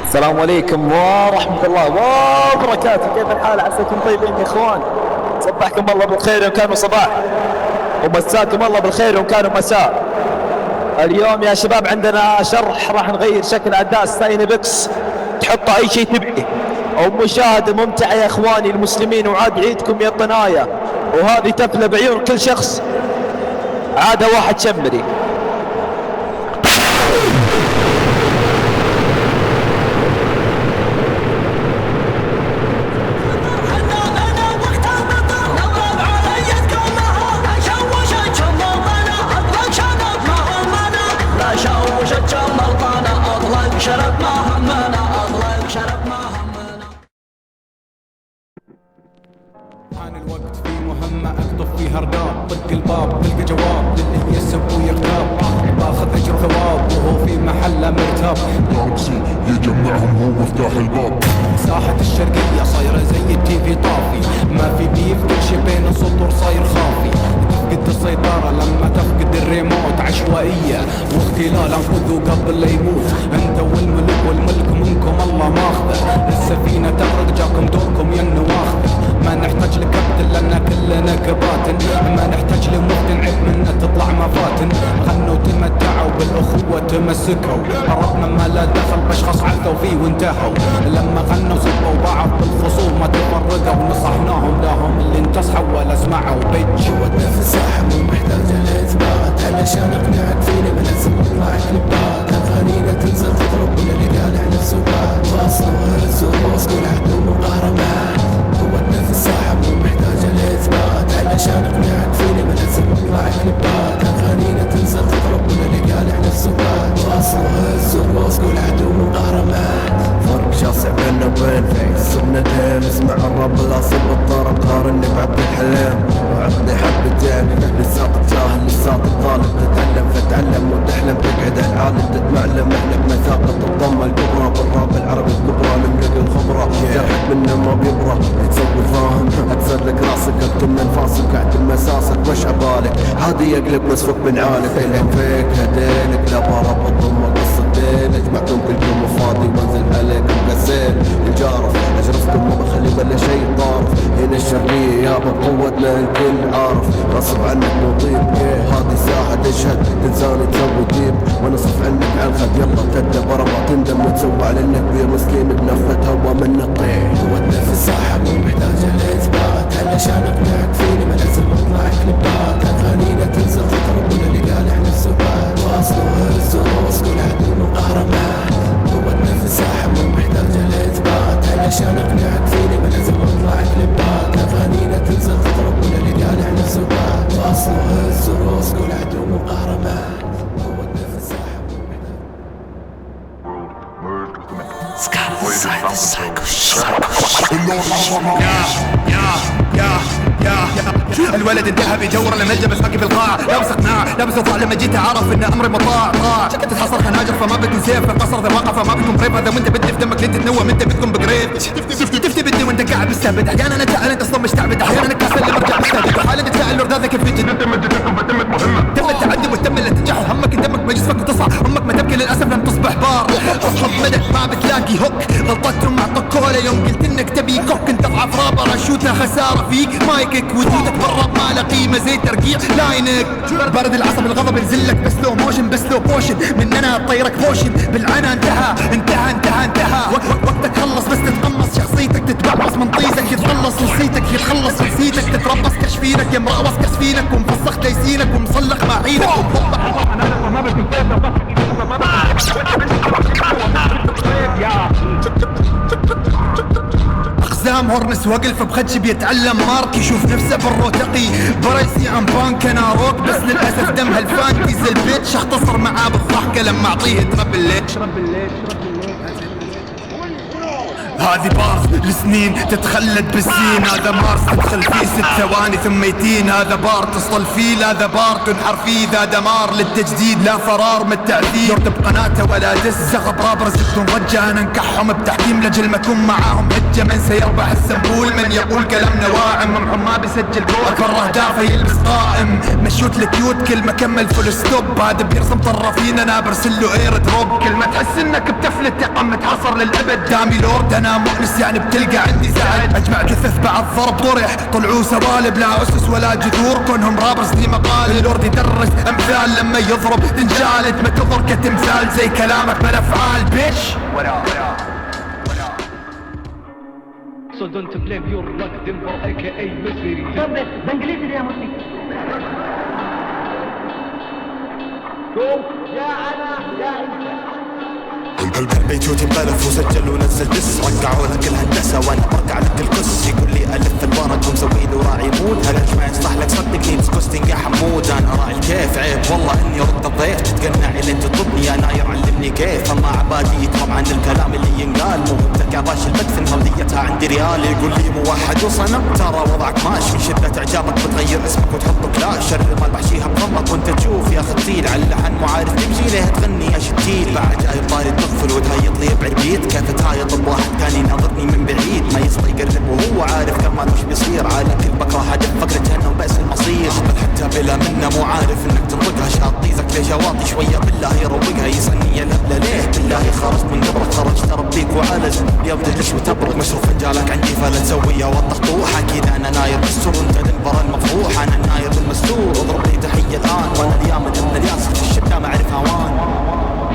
السلام عليكم ورحمة الله وبركاته. كيف الحال؟ عساكم طيبين يا اخوان. صبحكم الله بالخير ان كانوا صباح، ومساكم الله بالخير ان كانوا مساء. اليوم يا شباب عندنا شرح، راح نغير شكل اداء ساينبكس، تحطوا اي شيء تبعي، او مشاهدة ممتعة يا اخواني المسلمين. وعاد عيدكم يا طنايا، وهذه تفلة بعيون كل شخص، عادة واحد شمري. حان الوقت في مهمة اكتب فيها رداب، طق الباب تلقى جواب للي يسب ويغتاب، باخذ اجر ثواب وهو في محله مرتاب. جالكسي يجمعهم هو مفتاح الباب. ساحة الشرقية صايرة زي التي في طافي، ما في بيف كل شي بين السطور صاير خافي. تفقد السيطرة لما تفقد الريموت، عشوائية واختلال انفذوا قبل لا يموت. انت والملك والملك منكم الله ماخذه، السفينة تغرق جاكم دوركم يا النواخذ. ما نحتاج لكابتن لنا كلنا كباتن، ما نحتاج لمفتن عيب منا تطلع مفاتن. غنوا تمتعوا بالاخوة تمسكوا، عرفنا ما لا دخل باشخاص عثوا فيه وانتهوا. لما غنوا سبوا بعض بالخصومة تفرقوا، نصحناهم لهم اللي انتصحوا ولا سمعوا بيت. جودنا في الساحة مو محتاجة لإثبات، علشان اقنعك فينا ما لازم نطلع كليبات. اغانينا تنزل تضرب ولا نلقى احنا في سبات، واصل وهز وروس كل عهد ومقارمات. جودنا في الساحة مو محتاجة لإثبات، علشان اقنعك فينا ما لازم نطلع كليبات. اغانينا تنزل تضرب ولا نلقى احنا في سبات، واصل وهز وروس كل عهد ومقارمات. فرق شاسع بيننا وبين صرنا دين، اسمع الرب الاصيل بالطرب قارني بعبد الحليم. وعطني حبتين لساق جاهل لساق الطالب، تتعلم فتعلم وتحلم تقعد العالم تتمعلم. احنا بمثابة الضمة الكبرى بالراب العربي الكبرى، نملك الخبرة جرحك منا ما بيبرى. تسوي فاهم اكسر لك راسك، اكتم انفاسك اعتم مساسك، وش عبالك عادي يقلب مسفك من عالك. الين فيك هدينك لا برب الضمة قصتين، اجمعكم كلكم وفاضي وانزل عليكم قسين. الجارف اجرفكم ما بخلي بلا شيء طارف، هنا الشرقية يابا بقوتنا الكل عارف. غصب عنك نطيب هذه ساحة تشهد، تنساني تسوي ديب ونصف عنك على الخد. يلا تدبر ما تندم وتسوى على انك بير مسكين بنفة هوا من الطيح. قوتنا في الساحة مو محتاجة لإثبات، علشان اقنعك فيني ما لازم نطلع كليبات. اغانينا تنزل تضرب ولا نلقى احنا في سبات، واصل وهز وروس كل عهد ومقارمات. قوتنا في الساحة مو محتاجة لإثبات، علشان اقنعك فيني ما لازم نطلع كليبات. اغانينا تنزل تضرب ولا نلقى احنا في سبات، واصل وهز وروس كل عهد ومقارمات. قوتنا في الساحة مو الولد انتهى بجورة لما الجبس باقي في القاع، لابس اقناع لابس اطلع. لما جيت اعرف ان امري مطاع تتحصر خناجر فما بكون سيف، في القصر ذا واقع فما بكون بريف. هذا وانت بدي في دمك لين تتنوم انت بتكون بقريب. تفتي بدي وانت قاعد مستهبد، احيانا انا تعال انت اصلا مستعبد، احيانا كاسل لما ارجع مستهبد. وحالا تتساءل رذاذك كيف يجي تم التعدي وتم الاتجاه. همك دمك بجسمك وتصحى امك ما تبكي للاسف لم تصبح بار. اصحاب مدك ما بتلاقي هوك، غلطتهم اعطوك كولا يوم قلت انك تبي كوك. انت اضعف رابر اشوتها خساره فيك مايكك، وجودك بالراب ما له قيمه زي ترقيع لاينك. برد العصب الغضب ينزلك بس لو موشن بس لو بوشن مننا طيرك بوشن بالعنا. انتهى وقتك خلص بس تتقمص، شخصيتك تتبعبص من طيزك يتخلص نسيتك يتخلص نسيتك تتربص كشفينك يا مراوس كسفينك ومفسخ دايسينك ومصلق معينك أقزام هورنس وقلف بخدش بيتعلم مارك، يشوف نفسه بالروتقي بريسي عن بانك. أنا روك بس للأسف دم هالفانتيز البيتش اختصر معاه بالضحكة لما أعطيه ترب الليل. هذه بارز لسنين تتخلد بالسين. هذا مارس تدخل فيه 6 ثواني ثم يتين. هذا بار تصل فيه، لا ذا بار تنحر فيه. ذا دمار للتجديد لا فرار من التأثير. يرد بقناته ولا دس زغب رابرز بدون رجة. انا نكحهم بتحكيم لجل ما اكون معاهم حجة. من سيربح السنبول من يقول كلامنا واعم. ممحوم ما بيسجل جول اكبر اهدافه يلبس قائم. مشوت الكيوت كلمة كمل فول ستوب. هذا بيرسم طرافين انا برسل له اير دروب. كلمة تحس انك بتفلت يا عم متحصر للابد. دامي لورد انا مؤنس يعني بتلقى عندي زعل. اجمع جثث بعد ضرب طرح طلعوا سوالب لا اسس ولا جذور. كونهم رابرز دي مقال. اللورد يدرس امثال لما يضرب تنجالد. ما تظهر كتمثال زي كلامك بالافعال بيش. So don't blame your luck Denver aka misery. طب بانجليزي يا مصري. قوم يا انا يا انت. البيتوتي بلف وسجل ونزل دس. رقعوا لك الهندسة وانا برقع لك الكس. يقول لي الف الورق ومسوي له راعي مود. هلاش ما يصلح لك صدقني ديسكوستنج يا حمود. انا راعي الكيف عيب والله اني رد الضيف. تتقنع الى انت تطلبني يا ناير علمني كيف. اما عبادي يكرم عن الكلام اللي ينقال. موهبتك يا باش المدفن مرضيتها عندي ريال. يقول لي موحد وصنم ترى وضعك ماش. من شدة اعجابك بتغير اسمك وتحط كلاش. شر ما بحشيها بضمك وانت تشوف يا ختيل. على اللحن مو عارف تمشي ليه تغني يا شتيل. بعد جاي طاري تغفل وتهيط لي بعيد. كيف تهايط بواحد كان يناظرني من بعيد. ما يسطى يقرب وهو عارف كمان وش بيصير. على كل بكره هدف فكرة انه بأس المصير. قبل حتى بلا منه مو عارف انك تنطقها. شاط طيزك ليش واطي شوية بالله يروقها. يسألني يا الهبلة ليه بالله خرجت من قبرك. خرجت ربيك وعالج اليوم تجلس وتبرك. مشروف فنجالك عندي فلا تسويها وضح اكيد انا ناير بالسر وانت دنبر المفضوح. انا الناير المستور اضرب لي تحية الان. وانا اليامد ابن الياسر في الشتاء ما اعرف هوان.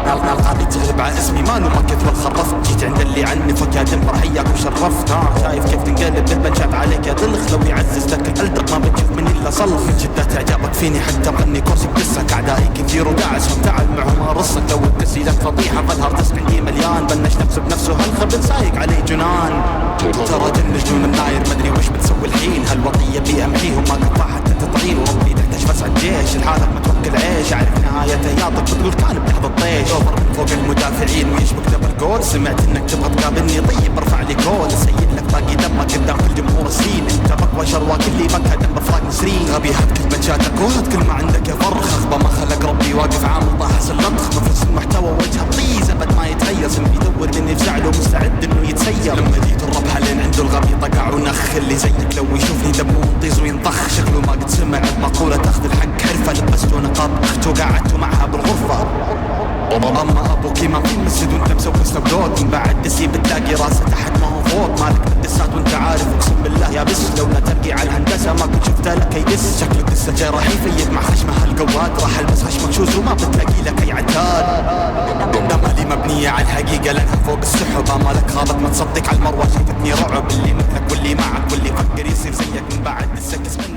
القاضي تغلب على اسمي مالو ما كنت خرفت. جيت عند اللي عنفك يا دنبر حياك وشرفت. شايف كيف تنقلب بالبنشات عليك يا دلخ. لو يعزز لك الالدق ما بتشوف مني الا صلخ. من شدة اعجابك فيني حتى بغني كورسي بدسك. اعدائي كثير وداعسهم تعال معهم ارصك. لو الدسي لك فضيحة فالهر دس عندي مليان. بنش نفسه بنفسه هالخبل سايق عليه جنان. ترى جن جنون الناير مدري وش بتسوي الحين. هالوضية اللي امحيهم ما قطع حتى تطعين. وربي تحتاج فسع الجيش لحالك ما توكل عيش. اعرف نهايته ياطك بتقول كان بلحظة طيش. اوفر من فوق المدافعين ويشبك دبل جول. سمعت انك تبغى تقابلني طيب ارفع لي كول. اسيد لك باقي دمك قدام كل جمهور السين. انت بقوى شرواك اللي بكى دم بفراق نسرين. غبي هات كل منشاتك وهات كل ما عندك يا فرخ. اخبى ما خلق ربي واقف عامل طاحس اللطخ. مفلس المحتوى وجهه طيز ابد ما يتغير. سم يدور من يفزعله مستعد انه يتسير. لما جيت الرب حالين عنده الغبي طقع ونخ. اللي زيك لو يشوفني دمه ينطيز وينطخ. شكله ما قد سمع بمقولة تاخذ الحق حرفة. لبسته نقاط اخته وقعدته معها بالغرفة. اما ابوك ما في مسد وانت مسوي سناب دوت. من بعد دسي بتلاقي راسه تحت ما هو فوق. مالك بالدسات وانت عارف اقسم بالله يا بس. لولا ترقي على الهندسه ما كنت شفت لك اي دس. شكله دسه جاي راح يفيد مع خشمه هالقواد. راح البس خشمك شوز وما بتلاقي لك اي عتاد. دمالي مبنيه على الحقيقه لانها فوق السحب. امالك غابت ما تصدق على المروه. شايفتني رعب اللي مثلك واللي معك واللي فكر يصير زيك. من بعد دسك اسمني